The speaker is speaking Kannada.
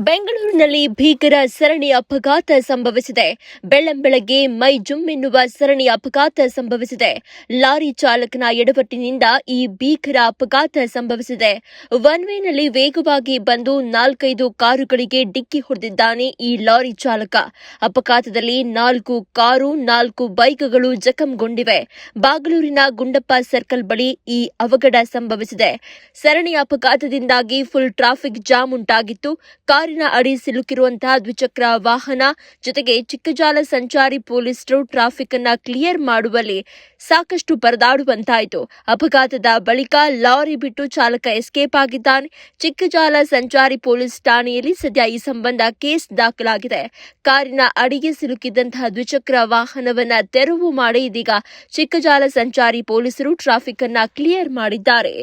ಬೆಂಗಳೂರಿನಲ್ಲಿ ಭೀಕರ ಸರಣಿ ಅಪಘಾತ ಸಂಭವಿಸಿದೆ. ಬೆಳ್ಳಂಬೆಳಗ್ಗೆ ಮೈ ಜುಮ್ ಎನ್ನುವ ಸರಣಿ ಅಪಘಾತ ಸಂಭವಿಸಿದೆ. ಲಾರಿ ಚಾಲಕನ ಎಡವಟ್ಟಿನಿಂದ ಈ ಭೀಕರ ಅಪಘಾತ ಸಂಭವಿಸಿದೆ. ಒನ್ ವೇನಲ್ಲಿ ವೇಗವಾಗಿ ಬಂದು 4-5 ಕಾರುಗಳಿಗೆ ಡಿಕ್ಕಿ ಹೊಡೆದಿದ್ದಾನೆ ಈ ಲಾರಿ ಚಾಲಕ. ಅಪಘಾತದಲ್ಲಿ 4 ಕಾರು 4 ಬೈಕ್ಗಳು ಜಖಂಗೊಂಡಿವೆ. ಬಾಗಲೂರಿನ ಗುಂಡಪ್ಪ ಸರ್ಕಲ್ ಬಳಿ ಈ ಅವಘಡ ಸಂಭವಿಸಿದೆ. ಸರಣಿ ಅಪಘಾತದಿಂದಾಗಿ ಫುಲ್ ಟ್ರಾಫಿಕ್ ಜಾಮ್ ಉಂಟಾಗಿತ್ತು. ಕಾರಿನ ಅಡಿ ಸಿಲುಕಿರುವಂತಹ ದ್ವಿಚಕ್ರ ವಾಹನ ಜೊತೆಗೆ ಚಿಕ್ಕಜಾಲ ಸಂಚಾರಿ ಪೊಲೀಸರು ಟ್ರಾಫಿಕ್ ಅನ್ನ ಕ್ಲಿಯರ್ ಮಾಡುವಲ್ಲಿ ಸಾಕಷ್ಟು ಪರದಾಡುವಂತಾಯಿತು. ಅಪಘಾತದ ಬಳಿಕ ಲಾರಿ ಬಿಟ್ಟು ಚಾಲಕ ಎಸ್ಕೇಪ್ ಆಗಿದ್ದಾನೆ. ಚಿಕ್ಕಜಾಲ ಸಂಚಾರಿ ಪೊಲೀಸ್ ಠಾಣೆಯಲ್ಲಿ ಸದ್ಯ ಈ ಸಂಬಂಧ ಕೇಸ್ ದಾಖಲಾಗಿದೆ. ಕಾರಿನ ಅಡಿಗೆ ಸಿಲುಕಿದ್ದಂತಹ ದ್ವಿಚಕ್ರ ವಾಹನವನ್ನ ತೆರವು ಮಾಡಿ ಇದೀಗ ಚಿಕ್ಕಜಾಲ ಸಂಚಾರಿ ಪೊಲೀಸರು ಟ್ರಾಫಿಕ್ ಅನ್ನ ಕ್ಲಿಯರ್ ಮಾಡಿದ್ದಾರೆ.